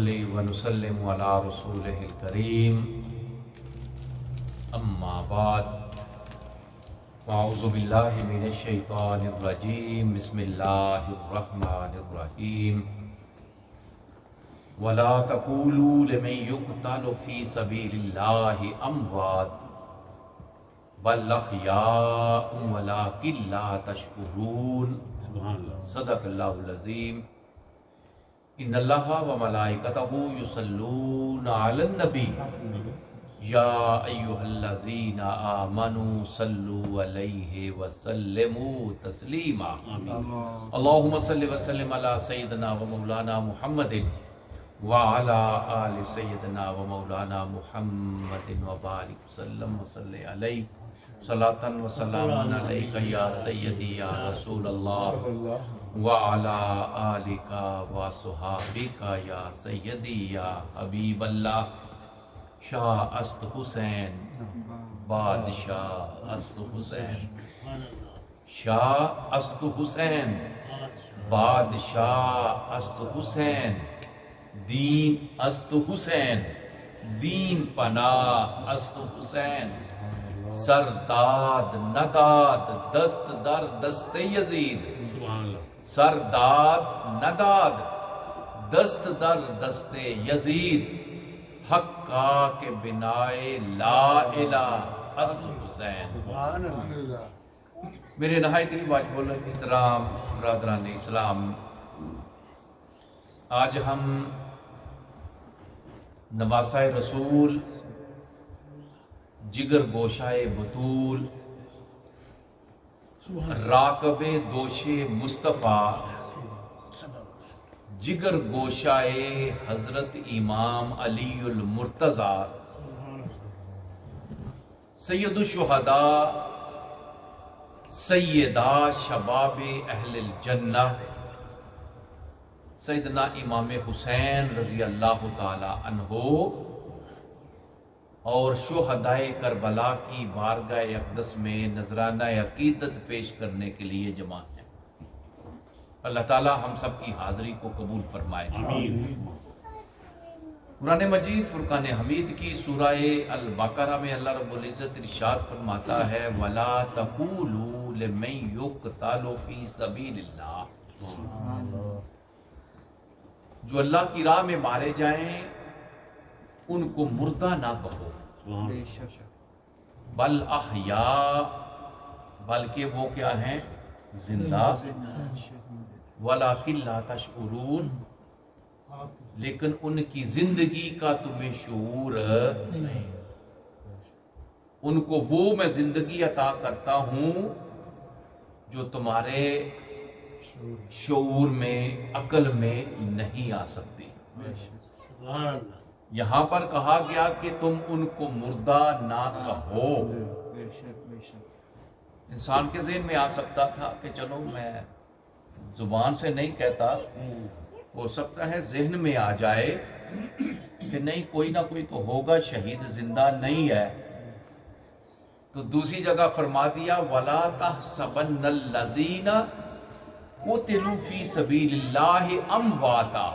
ونصلي ونسلم على رسوله الكريم اما بعد اعوذ باللہ من الشیطان الرجیم بسم اللہ الرحمن الرحیم ولا تقولوا لمن يقتل في سبيل الله اموات بل احیاء ولکن لا تشکرون صدق اللہ العظیم ان اللہ وملائکتہ یصلون علی النبی یا ایہا الذین آمنوا صلوا علیہ وسلموا تسلیما اللہم صل وسلم علی سیدنا و مولانا محمد وعلی آل سیدنا و مولانا محمد وبارک وسلم وصلی علیہ صلاۃ و سلام علیک یا سیدی یا رسول اللہ وعلی آلک و صحابک یا سیدی یا حبیب اللہ شاہ است حسین بادشاہ است حسین شاہ است حسین بادشاہ است حسین دین است حسین دین پناہ است حسین سرداد نداد دست در دست یزید سرداد نداد دست در دست یزید حقا کے بنائے لا الہ است حسین میرے نہایت ہی واجب احترام برادران اسلام، آج ہم نواسہ رسول جگر گوشائے بطول راکب دوش مصطفیٰ جگر گوشائے حضرت امام علی المرتضیٰ سید الشہداء سیدہ شباب اہل الجنہ سیدنا امام حسین رضی اللہ تعالی عنہ اور شہدائے کربلا کی بارگاہ اقدس میں نذرانہ عقیدت پیش کرنے کے لیے جمع ہیں۔ اللہ تعالی ہم سب کی حاضری کو قبول فرمائے آمین۔ قرآن مجید فرقان حمید کی سورہ البقرہ میں اللہ رب العزت ارشاد فرماتا ہے وَلَا تَقُولُوا لِمَن يُقْتَلُ فِي سَبِيلِ اللَّهِ، جو اللہ کی راہ میں مارے جائیں ان کو مردہ نہ کہو، بل احیاء، بلکہ وہ کیا ہیں زندہ، ولیکن لا تشعرون، لیکن ان کی زندگی کا تمہیں شعور نہیں، ان کو وہ میں زندگی عطا کرتا ہوں جو تمہارے شعور میں عقل میں نہیں آ سکتی۔ یہاں پر کہا گیا کہ تم ان کو مردہ نہ کہو۔ انسان کے ذہن میں آ سکتا تھا کہ چلو میں زبان سے نہیں کہتا، ہو سکتا ہے ذہن میں آ جائے کہ نہیں کوئی نہ کوئی تو ہوگا شہید زندہ نہیں ہے، تو دوسری جگہ فرما دیا وَلَا تَحْسَبَنَّ الَّذِينَ قُتِلُوا فِي سَبِيلِ اللَّهِ أَمْوَاتًا،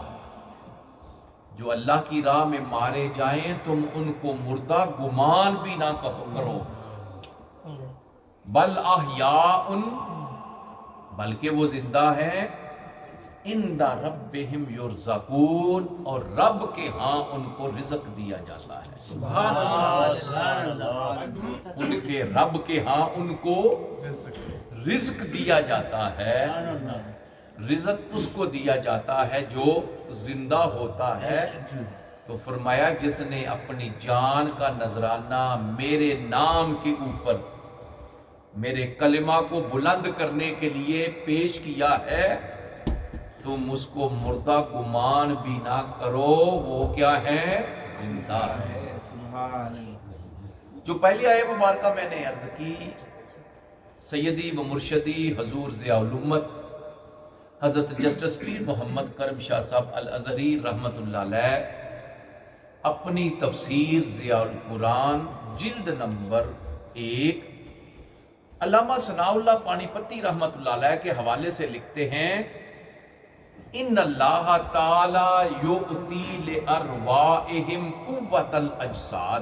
جو اللہ کی راہ میں مارے جائیں تم ان کو مردہ گمان بھی نہ کرو، بل احیاء، بلکہ وہ زندہ ہیں، عند ربہم یرزقون، اور رب کے ہاں ان کو رزق دیا جاتا ہے۔ سبحان اللہ، ان کے رب کے ہاں ان کو رزق دیا جاتا ہے۔ رزق اس کو دیا جاتا ہے جو زندہ ہوتا ہے، تو فرمایا جس نے اپنی جان کا نذرانہ میرے نام کے اوپر میرے کلمہ کو بلند کرنے کے لیے پیش کیا ہے، تم اس کو مردہ گمان بھی نہ کرو، وہ کیا ہے زندہ ہے۔ جو پہلی آیت مبارکہ میں نے عرض کی، سیدی و مرشدی حضور ضیاء الامت حضرت جسٹس پیر محمد کرم شاہ صاحب الازہری رحمت اللہ علیہ اپنی تفسیر ضیاء القرآن جلد نمبر 1 علامہ ثناء اللہ پانی پتی رحمت اللہ علیہ کے حوالے سے لکھتے ہیں ان اللہ تعالی یؤتی لارواحہم قوت الاجساد،